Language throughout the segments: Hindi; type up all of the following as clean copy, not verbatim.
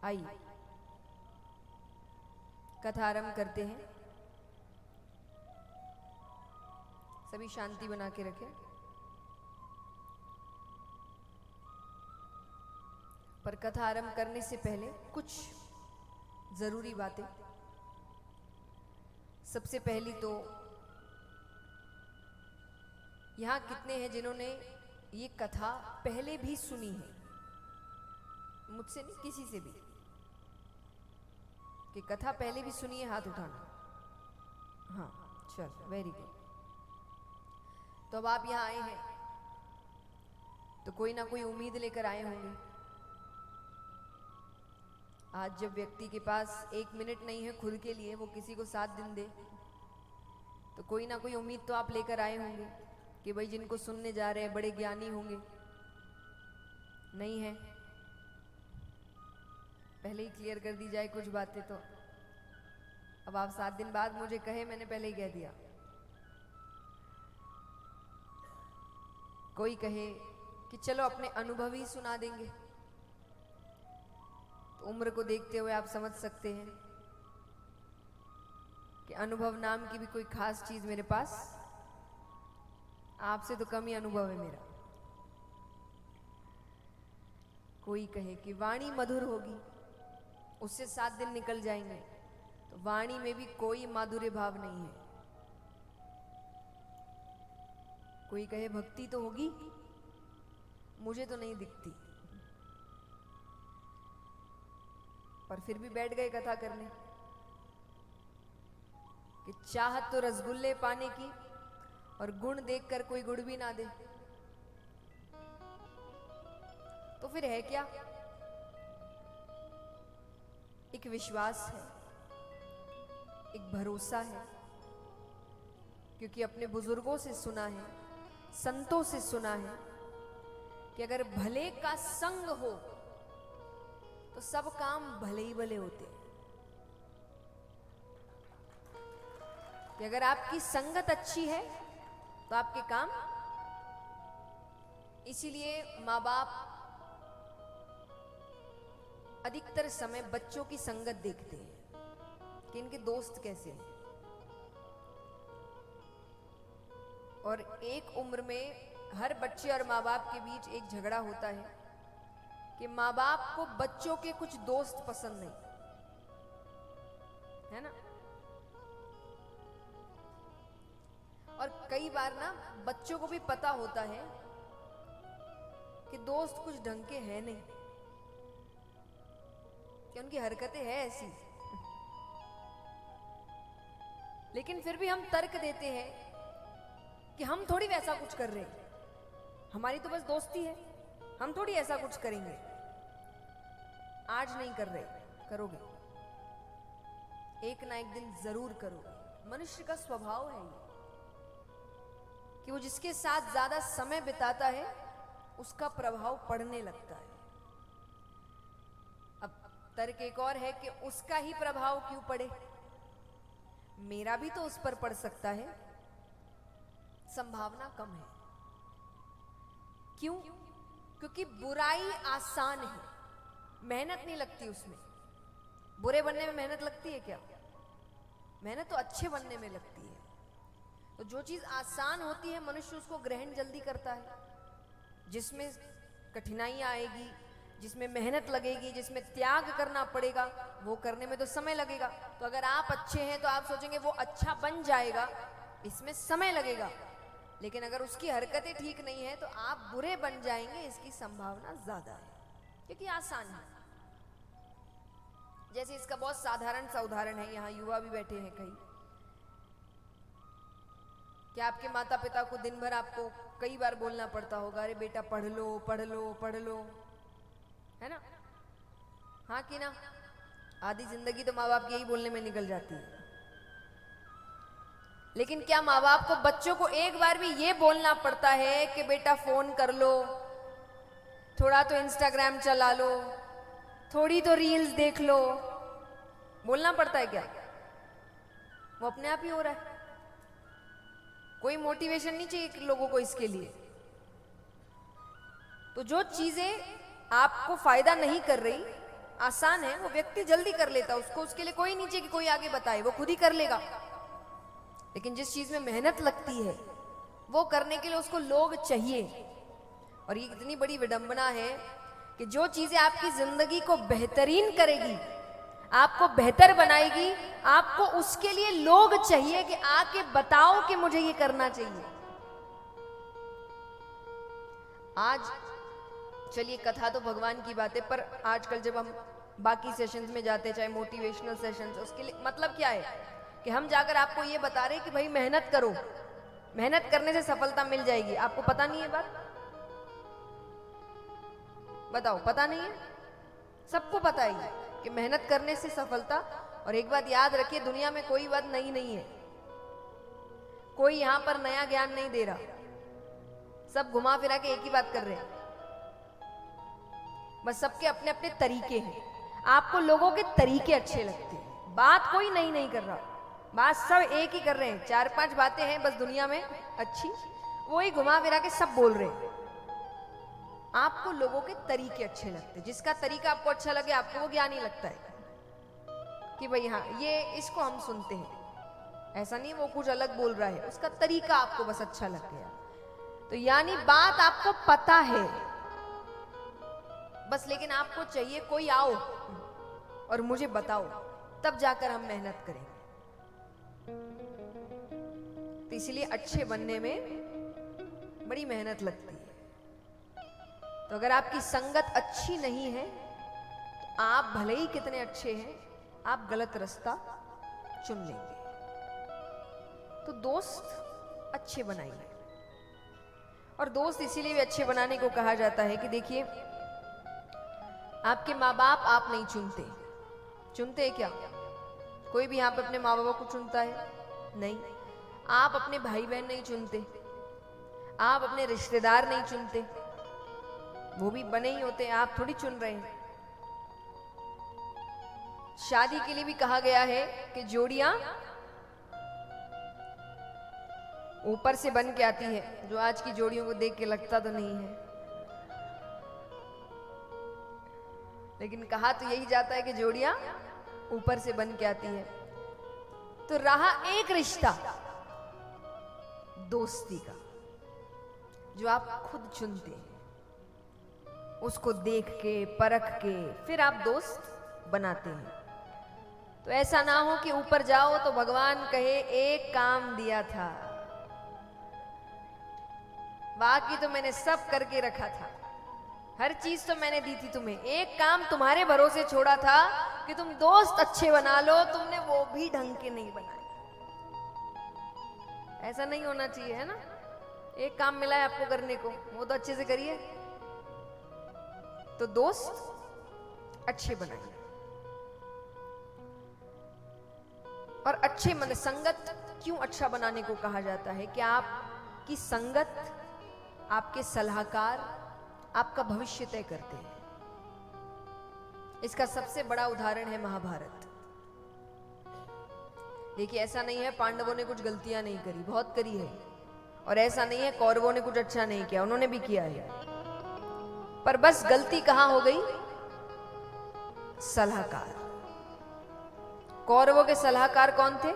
आइए कथा आरंभ करते हैं। सभी शांति बना के रखें। पर कथा आरंभ करने से पहले कुछ जरूरी बातें। सबसे पहली तो यहां कितने हैं जिन्होंने ये कथा पहले भी सुनी है? मुझसे नहीं, किसी से भी कि कथा पहले भी सुनी है, हाथ उठाना। हाँ, चलो, वेरी गुड। तो अब आप यहाँ आए हैं तो कोई ना कोई उम्मीद लेकर आए होंगे। आज जब व्यक्ति के पास 1 मिनट नहीं है खुद के लिए, वो किसी को 7 दिन दे, तो कोई ना कोई उम्मीद तो आप लेकर आए होंगे कि भाई जिनको सुनने जा रहे हैं बड़े ज्ञानी होंगे। नहीं है? पहले ही क्लियर कर दी जाए कुछ बातें। तो अब आप 7 दिन बाद मुझे कहे, मैंने पहले ही कह दिया। कोई कहे कि चलो अपने अनुभव ही सुना देंगे, तो उम्र को देखते हुए आप समझ सकते हैं कि अनुभव नाम की भी कोई खास चीज मेरे पास आपसे तो कम ही अनुभव है मेरा। कोई कहे कि वाणी मधुर होगी, उससे 7 दिन निकल जाएंगे, तो वाणी में भी कोई माधुर्य भाव नहीं है। कोई कहे भक्ति तो होगी, मुझे तो नहीं दिखती। पर फिर भी बैठ गए कथा करने कि चाहत तो रसगुल्ले पाने की और गुण देखकर कोई गुड़ भी ना दे, तो फिर है क्या? एक विश्वास है, एक भरोसा है, क्योंकि अपने बुजुर्गों से सुना है, संतों से सुना है कि अगर भले का संग हो तो सब काम भले ही भले होते हैं। कि अगर आपकी संगत अच्छी है तो आपके काम। इसीलिए माँ बाप अधिकतर समय बच्चों की संगत देखते हैं कि इनके दोस्त कैसे हैं। और एक उम्र में हर बच्चे और माँ बाप के बीच एक झगड़ा होता है कि माँ बाप को बच्चों के कुछ दोस्त पसंद नहीं है ना। और कई बार ना बच्चों को भी पता होता है कि दोस्त कुछ ढंग के हैं नहीं, कि उनकी हरकतें हैं ऐसी। लेकिन फिर भी हम तर्क देते हैं कि हम थोड़ी वैसा कुछ कर रहे हैं, हमारी तो बस दोस्ती है, हम थोड़ी ऐसा कुछ करेंगे। आज नहीं कर रहे, करोगे, एक ना एक दिन जरूर करोगे। मनुष्य का स्वभाव है ये कि वो जिसके साथ ज्यादा समय बिताता है उसका प्रभाव पड़ने लगता है। अब तर्क एक और है कि उसका ही प्रभाव क्यों पड़े, मेरा भी तो उस पर पड़ सकता है। संभावना कम है। क्यों? क्योंकि बुराई आसान है, मेहनत नहीं लगती उसमें। बुरे बनने में मेहनत लगती है क्या? मेहनत तो अच्छे बनने में लगती है। तो जो चीज आसान होती है मनुष्य उसको ग्रहण जल्दी करता है। जिसमें कठिनाइयां आएगी, जिसमें मेहनत लगेगी, जिसमें त्याग करना पड़ेगा, वो करने में तो समय लगेगा। तो अगर आप अच्छे हैं तो आप सोचेंगे वो अच्छा बन जाएगा, इसमें समय लगेगा। लेकिन अगर उसकी हरकतें ठीक नहीं है तो आप बुरे बन जाएंगे, इसकी संभावना ज्यादा है, क्योंकि आसान है। जैसे इसका बहुत साधारण सा उदाहरण है, यहाँ युवा भी बैठे हैं कई। क्या आपके माता पिता को दिन भर आपको कई बार बोलना पड़ता होगा, अरे बेटा पढ़ लो पढ़ लो पढ़ लो, है ना? हाँ कि ना? आधी जिंदगी तो माँ बाप के यही बोलने में निकल जाती है। लेकिन क्या माँ बाप को बच्चों को एक बार भी ये बोलना पड़ता है कि बेटा फोन कर लो, थोड़ा तो इंस्टाग्राम चला लो, थोड़ी तो रील्स देख लो? बोलना पड़ता है क्या? वो अपने आप ही हो रहा है। कोई मोटिवेशन नहीं चाहिए लोगों को इसके लिए। तो जो चीजें आपको फायदा नहीं कर रही, आसान है, वो व्यक्ति जल्दी कर लेता, उसको उसके लिए कोई नहीं चाहिए कि कोई आगे बताए, वो खुद ही कर लेगा। लेकिन जिस चीज में मेहनत लगती है वो करने के लिए उसको लोग चाहिए। और ये इतनी बड़ी विडंबना है कि जो चीजें आपकी जिंदगी को बेहतरीन करेगी, आपको बेहतर बनाएगी, आपको उसके लिए लोग चाहिए कि आके बताओ कि मुझे ये करना चाहिए। आज चलिए कथा तो भगवान की बात है, पर आजकल जब हम बाकी सेशंस में जाते हैं, चाहे मोटिवेशनल सेशंस, उसके लिए मतलब क्या है कि हम जाकर आपको ये बता रहे कि भाई मेहनत करो, मेहनत करने से सफलता मिल जाएगी। आपको पता नहीं है बात? बताओ, पता नहीं है? सबको पता है कि मेहनत करने से सफलता। और एक बात याद रखिए, दुनिया में कोई बात नई नहीं है, कोई यहां पर नया ज्ञान नहीं दे रहा, सब घुमा फिरा के एक ही बात कर रहे हैं, बस सबके अपने अपने तरीके हैं। आपको लोगों के तरीके अच्छे लगते हैं, बात कोई नई नहीं कर रहा, बात सब एक ही कर रहे हैं। 4-5 बातें हैं बस दुनिया में अच्छी, वो ही घुमा फिरा के सब बोल रहे हैं। आपको लोगों के तरीके अच्छे लगते हैं, जिसका तरीका आपको अच्छा लगे आपको वो ज्ञानी लगता है कि भाई हाँ ये इसको हम सुनते हैं। ऐसा नहीं वो कुछ अलग बोल रहा है, उसका तरीका आपको बस अच्छा लग गया। तो यानी बात आपको पता है बस, लेकिन आपको चाहिए कोई आओ और मुझे बताओ, तब जाकर हम मेहनत करेंगे। तो इसलिए अच्छे बनने में बड़ी मेहनत लगती है। तो अगर आपकी संगत अच्छी नहीं है तो आप भले ही कितने अच्छे हैं, आप गलत रास्ता चुन लेंगे। तो दोस्त अच्छे बनाइए। और दोस्त इसीलिए भी अच्छे बनाने को कहा जाता है कि देखिए, आपके माँ बाप आप नहीं चुनते, चुनते हैं क्या? कोई भी यहाँ पे अपने माँ बाप को चुनता है? नहीं। आप अपने भाई बहन नहीं चुनते, आप अपने रिश्तेदार नहीं चुनते, वो भी बने ही होते हैं, आप थोड़ी चुन रहे हैं। शादी के लिए भी कहा गया है कि जोड़ियां ऊपर से बन के आती है, जो आज की जोड़ियों को देख के लगता तो नहीं है, लेकिन कहा तो यही जाता है कि जोड़ियां ऊपर से बन के आती है। तो रहा एक रिश्ता दोस्ती का, जो आप खुद चुनते हैं, उसको देख के परख के फिर आप दोस्त बनाते हैं। तो ऐसा ना हो कि ऊपर जाओ तो भगवान कहे एक काम दिया था, बाकी तो मैंने सब करके रखा था, हर चीज तो मैंने दी थी तुम्हें, एक काम तुम्हारे भरोसे छोड़ा था कि तुम दोस्त अच्छे बना लो, तुमने वो भी ढंग के नहीं बनाए। ऐसा नहीं होना चाहिए, है ना? एक काम मिला है आपको करने को, वो तो अच्छे से करिए। तो दोस्त अच्छे बनाइए। और अच्छे मन संगत क्यों अच्छा बनाने को कहा जाता है कि आपकी संगत, आपके सलाहकार आपका भविष्य तय करते हैं। इसका सबसे बड़ा उदाहरण है महाभारत। देखिए, ऐसा नहीं है पांडवों ने कुछ गलतियां नहीं करी, बहुत करी है। और ऐसा नहीं है कौरवों ने कुछ अच्छा नहीं किया, उन्होंने भी किया है। पर बस गलती कहां हो गई? सलाहकार। कौरवों के सलाहकार कौन थे?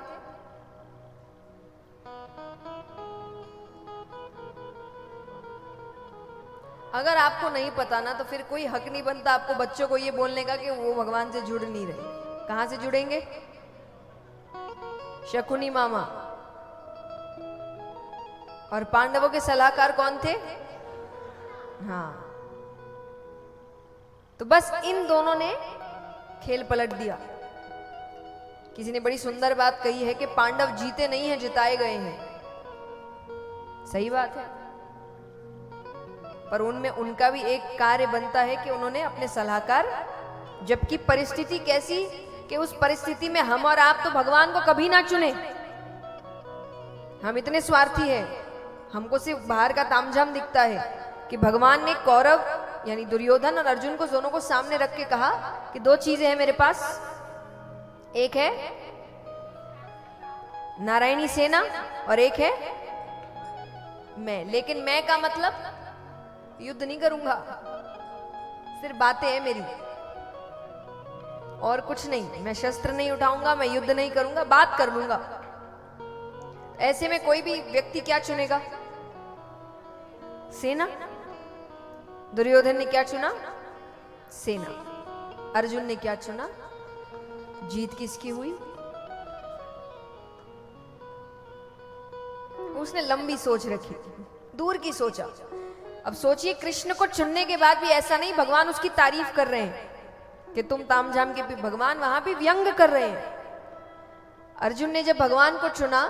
अगर आपको नहीं पता ना, तो फिर कोई हक नहीं बनता आपको बच्चों को ये बोलने का कि वो भगवान से जुड़ नहीं रहे। कहां से जुड़ेंगे? शकुनी मामा। और पांडवों के सलाहकार कौन थे? हाँ, तो बस इन दोनों ने खेल पलट दिया। किसी ने बड़ी सुंदर बात कही है कि पांडव जीते नहीं हैं, जिताए गए हैं। सही बात है, पर उनमें उनका भी एक कार्य बनता है कि उन्होंने अपने सलाहकार, जबकि परिस्थिति कैसी कि उस परिस्थिति में हम और आप तो भगवान को कभी ना चुने। हम इतने स्वार्थी हैं, हमको सिर्फ बाहर का तामझाम दिखता है कि भगवान ने कौरव यानी दुर्योधन और अर्जुन को दोनों को सामने रख के कहा कि दो चीजें हैं मेरे पास, एक है नारायणी सेना और एक है मैं। लेकिन मैं का मतलब युद्ध नहीं करूंगा, सिर्फ बातें हैं मेरी। और कुछ नहीं, मैं शस्त्र नहीं उठाऊंगा, मैं युद्ध नहीं करूंगा, बात कर लूंगा। ऐसे में कोई भी व्यक्ति क्या चुनेगा? सेना। दुर्योधन ने क्या चुना? सेना। अर्जुन ने क्या चुना? जीत किसकी हुई? उसने लंबी सोच रखी, दूर की सोचा। अब सोचिए, कृष्ण को चुनने के बाद भी ऐसा नहीं भगवान उसकी तारीफ कर रहे हैं कि तुम तामझाम के भी, भगवान वहां भी व्यंग कर रहे हैं। अर्जुन ने जब भगवान को चुना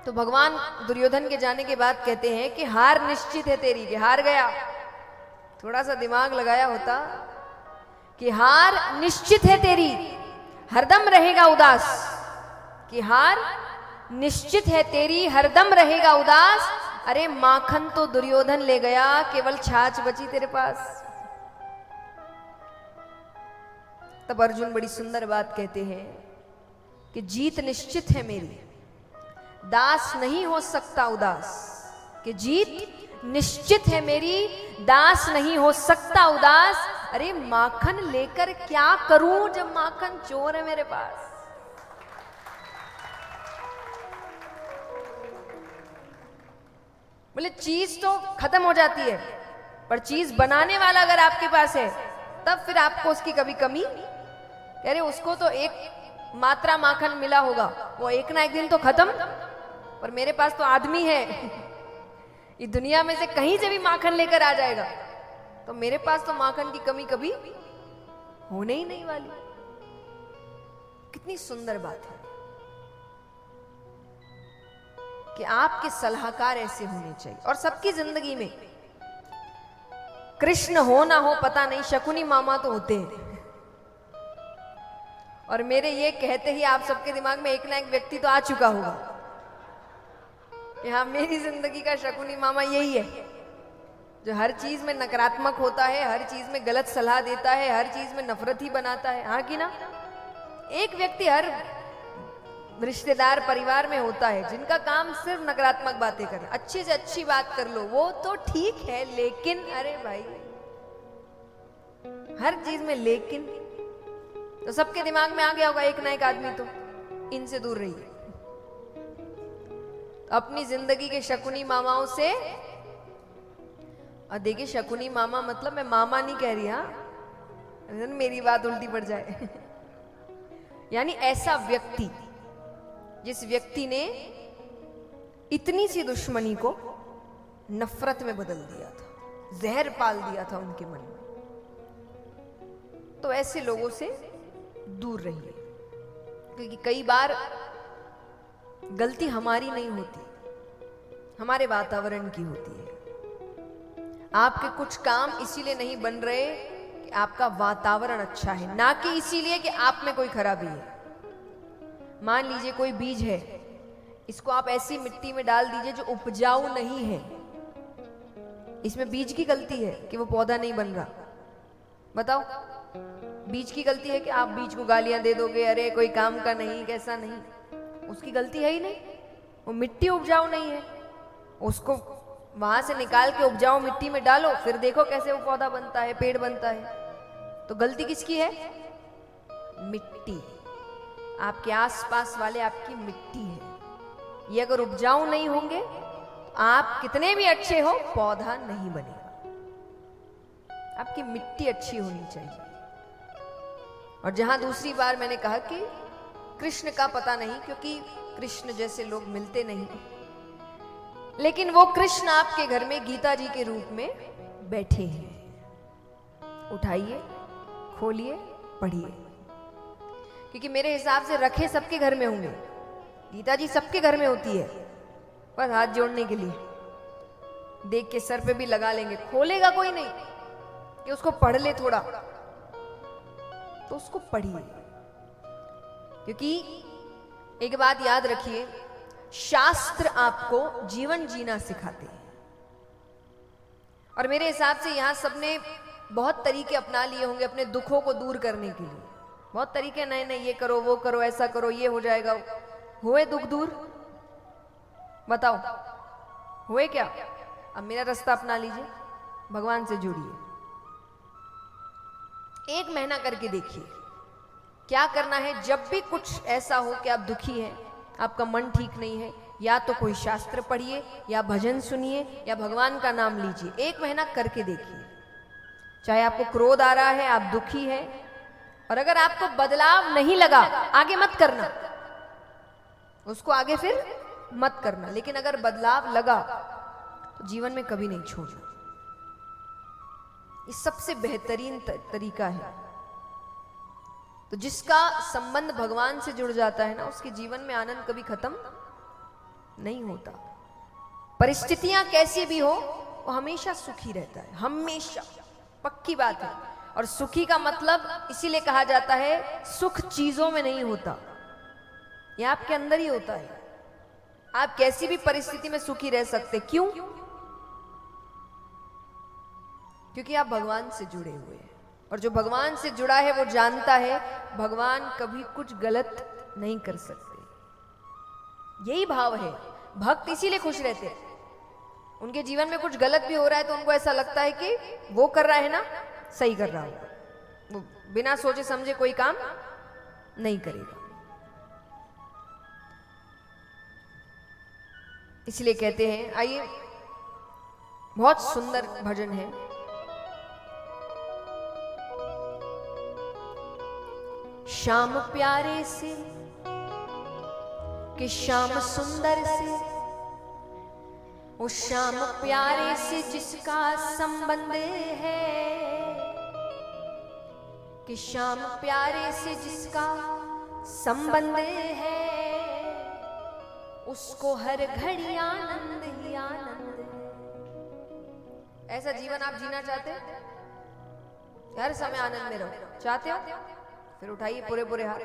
तो भगवान दुर्योधन के जाने के बाद कहते हैं कि हार निश्चित है तेरी, कि हार गया। थोड़ा सा दिमाग लगाया होता कि हार निश्चित है तेरी, हरदम रहेगा उदास, कि हार निश्चित है तेरी, हरदम रहेगा उदास। अरे माखन तो दुर्योधन ले गया, केवल छाछ बची तेरे पास। तब अर्जुन बड़ी सुंदर बात कहते हैं कि जीत निश्चित है मेरी, दास नहीं हो सकता उदास, कि जीत निश्चित है मेरी, दास नहीं हो सकता उदास। अरे माखन लेकर क्या करूं जब माखन चोर है मेरे पास। बोले चीज तो खत्म हो जाती है, पर चीज बनाने वाला अगर आपके पास है तब फिर आपको उसकी कभी कमी। अरे उसको तो एक मात्रा माखन मिला होगा, वो एक ना एक दिन तो खत्म, पर मेरे पास तो आदमी है, इस दुनिया में से कहीं से भी माखन लेकर आ जाएगा, तो मेरे पास तो माखन की कमी कभी होने ही नहीं वाली। कितनी सुंदर बात है कि आपके सलाहकार ऐसे होने चाहिए। और सबकी जिंदगी में कृष्ण हो ना हो पता नहीं, शकुनी मामा तो होते हैं। और मेरे ये कहते ही आप सबके दिमाग में एक ना एक व्यक्ति तो आ चुका होगा कि हाँ, मेरी जिंदगी का शकुनी मामा यही है, जो हर चीज में नकारात्मक होता है, हर चीज में गलत सलाह देता है, हर चीज में नफरत ही बनाता है। हाँ कि ना? एक व्यक्ति हर रिश्तेदार परिवार में होता है जिनका काम सिर्फ नकारात्मक बातें करना। अच्छी से अच्छी बात कर लो वो तो ठीक है, लेकिन अरे भाई हर चीज में लेकिन, तो सबके दिमाग में आ गया होगा एक ना एक आदमी तो इनसे दूर रहिए। अपनी जिंदगी के शकुनी मामाओं से, और देखिए शकुनी मामा मतलब मैं मामा नहीं कह रही, हाँ मेरी बात उल्टी पड़ जाए यानी ऐसा व्यक्ति जिस व्यक्ति ने इतनी सी दुश्मनी को नफरत में बदल दिया था, जहर पाल दिया था उनके मन में, तो ऐसे लोगों से दूर रहिए। क्योंकि कई बार गलती हमारी नहीं होती, हमारे वातावरण की होती है। आपके कुछ काम इसीलिए नहीं बन रहे कि आपका वातावरण अच्छा है, ना कि इसीलिए कि आप में कोई खराबी है। मान लीजिए कोई बीज है, इसको आप ऐसी मिट्टी में डाल दीजिए जो उपजाऊ नहीं है, इसमें बीज की गलती है कि वो पौधा नहीं बन रहा? बताओ, बीज की गलती है कि आप बीज को गालियां दे दोगे, अरे कोई काम का नहीं, कैसा नहीं? उसकी गलती है ही नहीं, वो मिट्टी उपजाऊ नहीं है। उसको वहां से निकाल के उपजाऊ मिट्टी में डालो, फिर देखो कैसे वो पौधा बनता है, पेड़ बनता है। तो गलती किसकी है? मिट्टी। आपके आसपास वाले आपकी मिट्टी है। ये अगर उपजाऊ नहीं होंगे तो आप कितने भी अच्छे हो, पौधा नहीं बनेगा। आपकी मिट्टी अच्छी होनी चाहिए। और जहां दूसरी बार मैंने कहा कि कृष्ण का पता नहीं, क्योंकि कृष्ण जैसे लोग मिलते नहीं, लेकिन वो कृष्ण आपके घर में गीता जी के रूप में बैठे हैं। उठाइए, खोलिए, पढ़िए, क्योंकि मेरे हिसाब से रखे सबके घर में होंगे। गीता जी सबके घर में होती है, बस हाथ जोड़ने के लिए, देख के सर पे भी लगा लेंगे। खोलेगा कोई नहीं कि उसको पढ़ ले थोड़ा, तो उसको पढ़िए। क्योंकि एक बात याद रखिए, शास्त्र आपको जीवन जीना सिखाते हैं। और मेरे हिसाब से यहां सबने बहुत तरीके अपना लिए होंगे अपने दुखों को दूर करने के लिए। बहुत तरीके, नए नए, ये करो, वो करो, ऐसा करो, ये हो जाएगा। हुए दुख दूर? बताओ, हुए क्या? अब मेरा रास्ता अपना लीजिए, भगवान से जुड़िए, 1 महीना करके देखिए, क्या करना है? जब भी कुछ ऐसा हो कि आप दुखी हैं, आपका मन ठीक नहीं है, या तो कोई शास्त्र पढ़िए, या भजन सुनिए, या भगवान का नाम लीजिए। 1 महीना करके देखिए। चाहे आपको क्रोध आ रहा है, आप दुखी हैं, और अगर आपको बदलाव नहीं लगा, आगे मत करना, उसको आगे फिर मत करना। लेकिन अगर बदलाव लगा तो जीवन में कभी नहीं छोड़ना। ये सबसे बेहतरीन तरीका है। तो जिसका संबंध भगवान से जुड़ जाता है ना, उसके जीवन में आनंद कभी खत्म नहीं होता। परिस्थितियां कैसी भी हो, वो हमेशा सुखी रहता है, हमेशा, पक्की बात है। और सुखी का मतलब इसीलिए कहा जाता है, सुख चीजों में नहीं होता, ये आपके अंदर ही होता है। आप कैसी भी परिस्थिति में सुखी रह सकते। क्यों? क्योंकि आप भगवान से जुड़े हुए हैं, और जो भगवान से जुड़ा है वो जानता है भगवान कभी कुछ गलत नहीं कर सकते। यही भाव है। भक्त इसीलिए खुश रहते हैं। उनके जीवन में कुछ गलत भी हो रहा है तो उनको ऐसा लगता है कि वो कर रहा है ना, सही कर रहा होगा, वो बिना सोचे समझे कोई काम नहीं करेगा। इसलिए कहते हैं, आइए, बहुत सुंदर भजन है। श्याम प्यारे से कि श्याम सुंदर से, वो श्याम प्यारे से जिसका संबंध है, कि श्याम प्यारे से जिसका संबंध है, उसको हर घड़ी आनंद ही आनंद है। ऐसा जीवन आप जीना चाहते हैं? हर समय आनंद में रहो, चाहते हो? फिर उठाइए पूरे पूरे हाथ।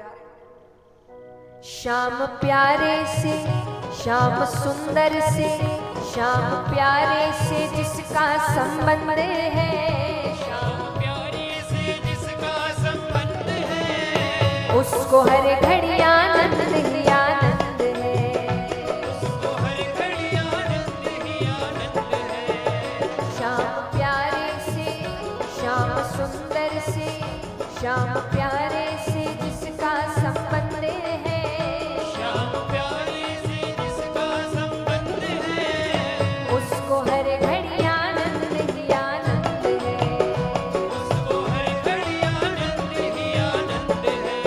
श्याम प्यारे से, श्याम सुंदर से, श्याम प्यारे से जिसका संबंध है, श्याम प्यारे से जिसका संबंध है, उसको हर घड़ी आनंद ही आनंद है, उसको हर घड़ी आनंद ही आनंद है। श्याम प्यारे से, श्याम सुंदर से, श्याम प्यारे से जिसका संबंध है, श्याम प्यारे से जिसका संबंध है, उसको हर घड़ी आनंद ही आनंद है, उसको हर घड़ी आनंद ही आनंद है।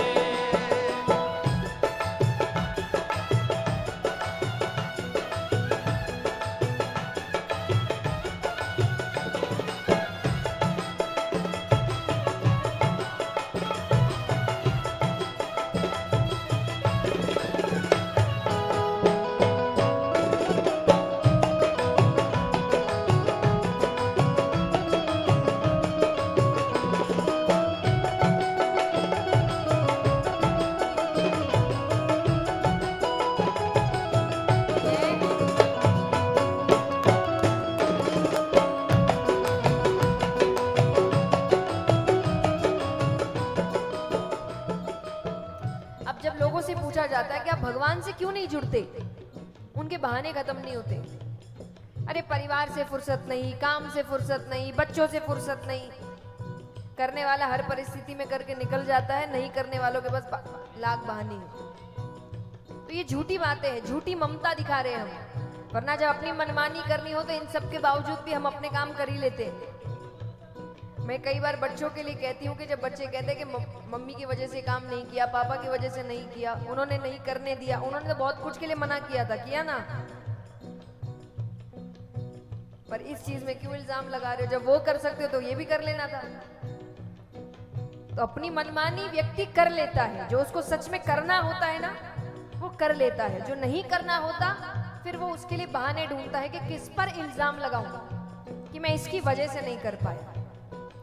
अब जब लोगों से पूछा जाता है कि आप भगवान से क्यों नहीं जुड़ते, उनके बहाने खत्म नहीं होते। अरे परिवार से फुर्सत नहीं, काम से फुर्सत नहीं, बच्चों से फुर्सत नहीं। करने वाला हर परिस्थिति में करके निकल जाता है, नहीं करने वालों के बस लाख बहाने हैं। तो ये झूठी बातें हैं, झूठी ममता दिखा रहे हैं हम। वरना जब अपनी मनमानी करनी हो तो इन सब के बावजूद भी हम अपने काम कर ही लेते हैं। मैं कई बार बच्चों के लिए कहती हूँ कि जब बच्चे कहते हैं कि मम्मी की वजह से काम नहीं किया, पापा की वजह से नहीं किया, उन्होंने नहीं करने दिया, उन्होंने तो बहुत कुछ के लिए मना किया था, किया ना, पर इस चीज में क्यों इल्जाम लगा रहे हो? जब वो कर सकते हो तो ये भी कर लेना था। तो अपनी मनमानी व्यक्ति कर लेता है, जो उसको सच में करना होता है ना वो कर लेता है, जो नहीं करना होता फिर वो उसके लिए बहाने ढूंढता है कि किस पर इल्जाम लगाऊं कि मैं इसकी वजह से नहीं कर पाया।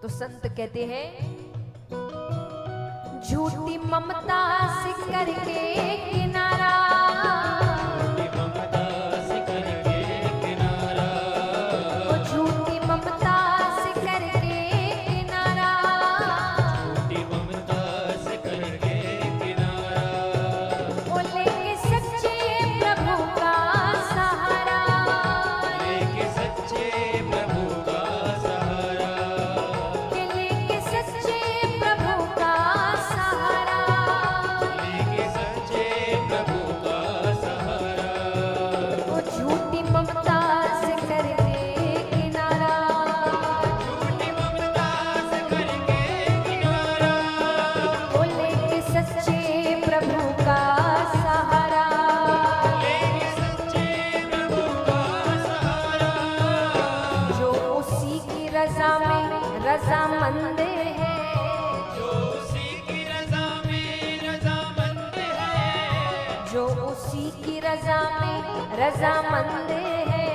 तो संत कहते हैं, झूठी ममता से करके किनारा, ममता से करके किनारा, वो झूठी ममता से करके किनारा, झूठी ममता से करके किनारा, वो लेके सच्चे प्रभु का सहारा, लेके सच्चे प्रभु का सहारा, के लेके सच्चे प्रभु का सहारा, रजामंद है।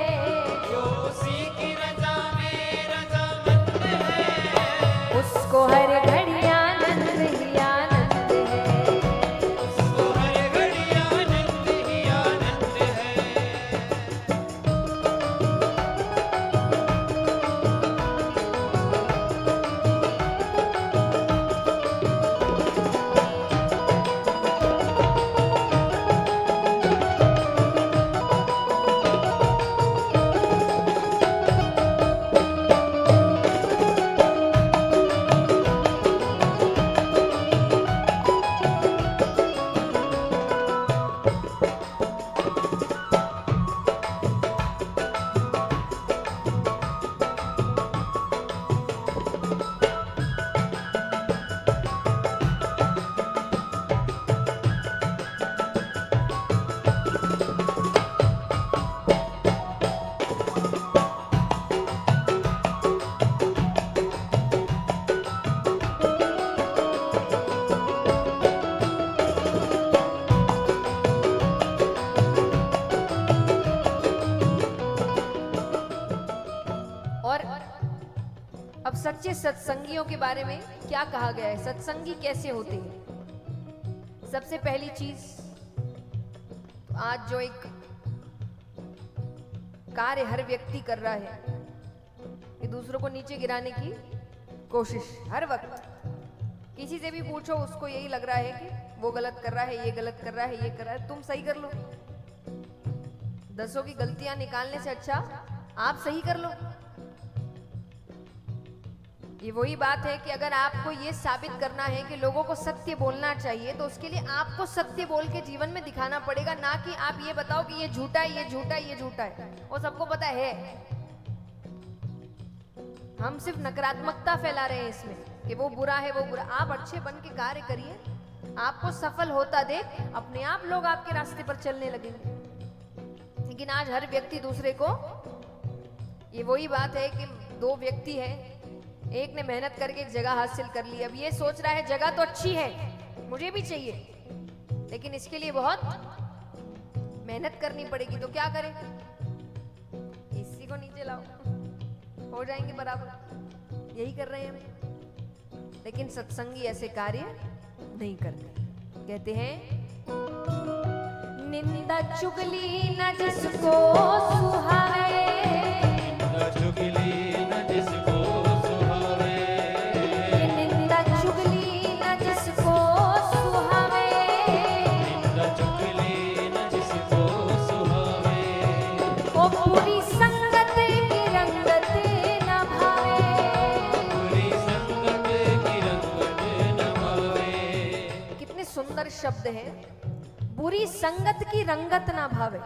जो उसी की रजा में रजामंद है, उसको हर घड़ी आनंद ही आनंद है। उसको हर घड़ी आनंद ही आनंद है। और अब सच्चे सत्संगियों के बारे में क्या कहा गया है, सत्संगी कैसे होते हैं। सबसे पहली चीज, आज जो एक कार्य हर व्यक्ति कर रहा है कि दूसरों को नीचे गिराने की कोशिश। हर वक्त किसी से भी पूछो, उसको यही लग रहा है कि वो गलत कर रहा है, ये गलत कर रहा है, ये कर रहा है, तुम सही कर लो। दसों की गलतियां निकालने से अच्छा आप सही कर लो। ये वही बात है कि अगर आपको ये साबित करना है कि लोगों को सत्य बोलना चाहिए, तो उसके लिए आपको सत्य बोल के जीवन में दिखाना पड़ेगा, ना कि आप ये बताओ कि ये झूठा है, ये झूठा है, ये झूठा है। वो सबको पता है। हम सिर्फ नकारात्मकता फैला रहे हैं इसमें कि वो बुरा है, वो बुरा। आप अच्छे बन के कार्य करिए, आपको सफल होता देख अपने आप लोग आपके रास्ते पर चलने लगेंगे। लेकिन आज हर व्यक्ति दूसरे को, ये वही बात है कि दो व्यक्ति है, एक ने मेहनत करके एक जगह हासिल कर ली, अब ये सोच रहा है जगह तो अच्छी है, मुझे भी चाहिए, लेकिन इसके लिए बहुत मेहनत करनी पड़ेगी। तो क्या करें, इसी को नीचे लाओ, हो जाएंगे बराबर। यही कर रहे हैं हम। लेकिन सत्संगी ऐसे कार्य नहीं करते। कहते हैं, निंदा चुगली न जिसको सुहावे, न चुगली न जिसको सुहावे, निंदा चुगली न जिसको सुहावे, न चुगली न जिसको सुहावे, वो पूरी संगत की रंगत न भावे। बुरी संगत की रंगत न भावे। कितने सुंदर शब्द हैं। बुरी संगत की रंगत ना भावे,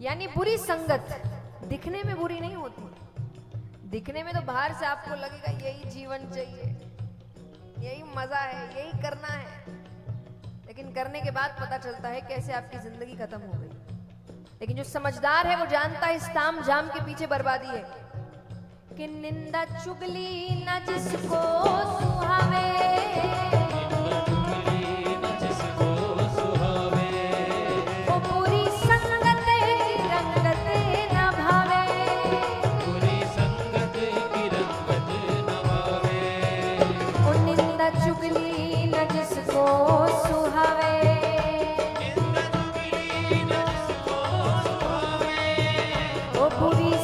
यानी बुरी संगत दिखने में बुरी नहीं होती। दिखने में तो बाहर से आपको लगेगा यही जीवन चाहिए, यही मजा है, यही करना है, लेकिन करने के बाद पता चलता है कैसे आपकी जिंदगी खत्म हो गई। लेकिन जो समझदार है वो जानता है इस ताम झाम के पीछे बर्बादी है। कि निंदा चुगली न जिसको सुहावे,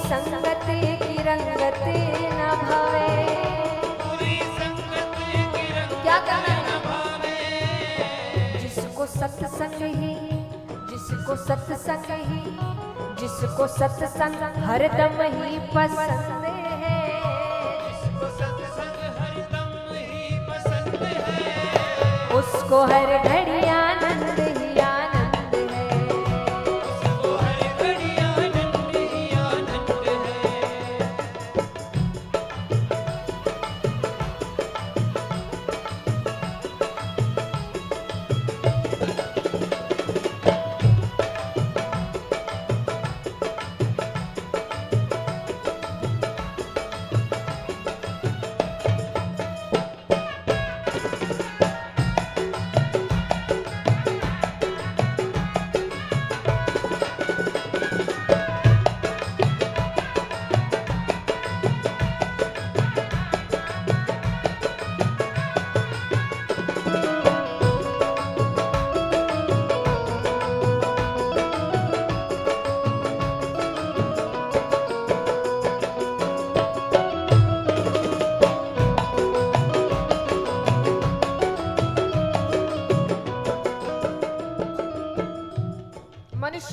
संगत की रंगत न भावे। बुरी संगत की रंगत क्या करना न भावे। जिसको सत्संग ही, जिसको सत्संग ही, जिसको सत्संग हरदम ही पसंद है, जिसको सत्संग हरदम ही पसंद है, उसको हर घड़ी आनंद ही आनंद है। उसको हर घड़ी आनंद ही आनंद है।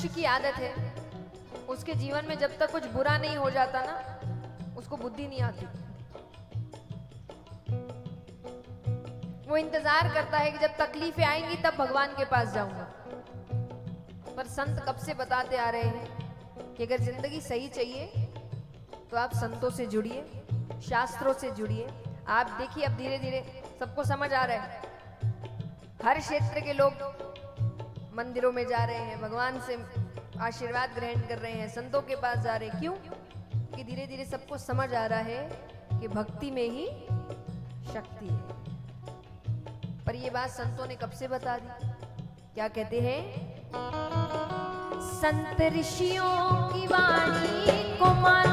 मनुष्य की आदत है, उसके जीवन में जब तक कुछ बुरा नहीं हो जाता ना, उसको बुद्धि नहीं आती। वो इंतजार करता है कि जब तकलीफें आएंगी तब भगवान के पास जाऊंगा। पर संत कब से बताते आ रहे हैं कि अगर जिंदगी सही चाहिए तो आप संतों से जुड़िए, शास्त्रों से जुड़िए। आप देखिए अब धीरे धीरे सबको समझ आ रहा है, हर क्षेत्र के लोग मंदिरों में जा रहे हैं, भगवान से आशीर्वाद ग्रहण कर रहे हैं, संतों के पास जा रहे हैं। क्यों? कि धीरे धीरे सबको समझ आ रहा है कि भक्ति में ही शक्ति है। पर ये बात संतों ने कब से बता दी? क्या कहते हैं? संत ऋषियों की वाणी को मानो,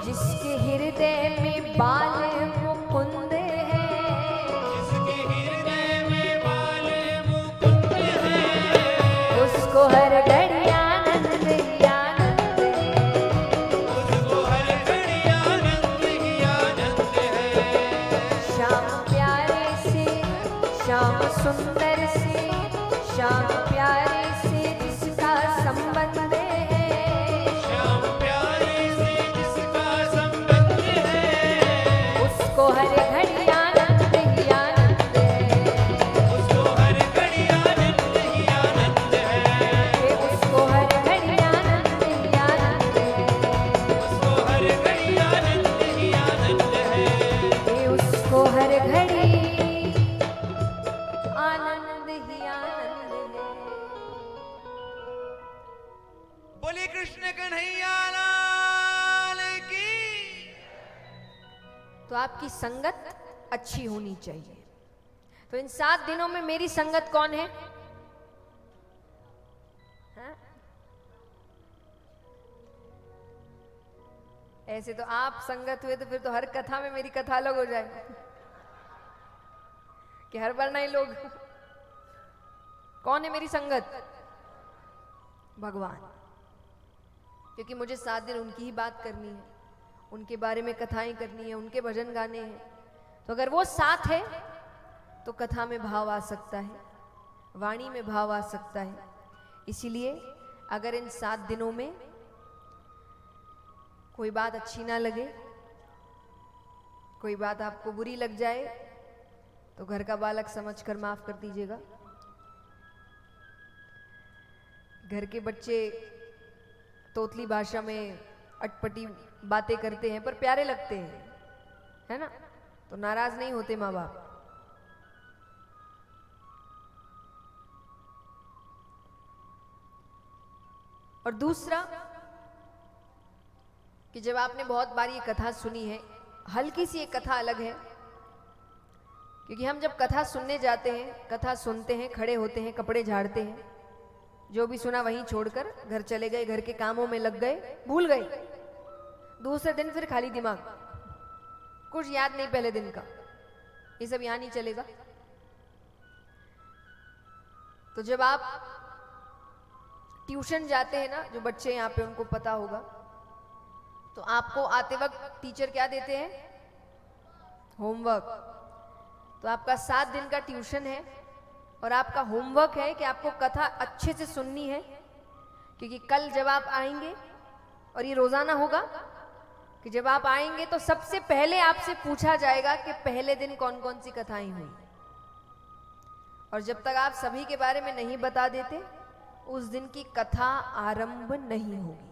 जिसके हृदय में बाल मुकुंद है, जिसके हृदय में बाल मुकुंद है, उसको हर घड़ी आनंद ही आनंद है, उसको हर घड़ी आनंद ही आनंद है। श्याम प्यारे से, श्याम सुंदर से, श्याम प्यारे से जिसका संबंध है, श्याम प्यारे से जिसका संबंध है, उसको हर घड़ी आनंद ही आनंद है, उसको हर घड़ी आनंद ही आनंद है, उसको हर घड़ी आनंद ही आनंद है, उसको हर घड़ी आनंद ही आनंद है। उसको हर घड़ी आनंद ही आनंद है। बोले कृष्ण कन्हैया लाल की। तो आपकी संगत अच्छी होनी चाहिए। तो इन 7 दिनों में मेरी संगत कौन है? हाँ? ऐसे तो आप संगत हुए तो फिर तो हर कथा में मेरी कथा अलग हो जाए कि हर बार नए लोग। कौन है मेरी संगत? भगवान। क्योंकि मुझे 7 दिन उनकी ही बात करनी है, उनके बारे में कथाएं करनी है, उनके भजन गाने हैं। तो अगर वो साथ है तो कथा में भाव आ सकता है, वाणी में भाव आ सकता है। इसीलिए अगर इन 7 दिनों में कोई बात अच्छी ना लगे, कोई बात आपको बुरी लग जाए, तो घर का बालक समझकर माफ कर दीजिएगा। घर के बच्चे तोतली भाषा में अटपटी बातें करते हैं पर प्यारे लगते हैं, है ना? तो नाराज नहीं होते माँ बाप। और दूसरा कि जब आपने बहुत बार ये कथा सुनी है, हल्की सी एक कथा अलग है, क्योंकि हम जब कथा सुनने जाते हैं, कथा सुनते हैं, खड़े होते हैं, कपड़े झाड़ते हैं, जो भी सुना वहीं छोड़कर घर चले गए, घर के कामों में लग गए, भूल गए। दूसरे दिन फिर खाली दिमाग, कुछ याद नहीं पहले दिन का, ये सब यहां नहीं चलेगा। तो जब आप ट्यूशन जाते हैं ना, जो बच्चे यहाँ पे उनको पता होगा, तो आपको आते वक्त टीचर क्या देते हैं? होमवर्क। तो आपका 7 दिन का ट्यूशन है और आपका होमवर्क है कि आपको कथा अच्छे से सुननी है, क्योंकि कल जब आप आएंगे, और ये रोजाना होगा कि जब आप आएंगे तो सबसे पहले आपसे पूछा जाएगा कि पहले दिन कौन कौन सी कथाएं हुई। और जब तक आप सभी के बारे में नहीं बता देते, उस दिन की कथा आरंभ नहीं होगी।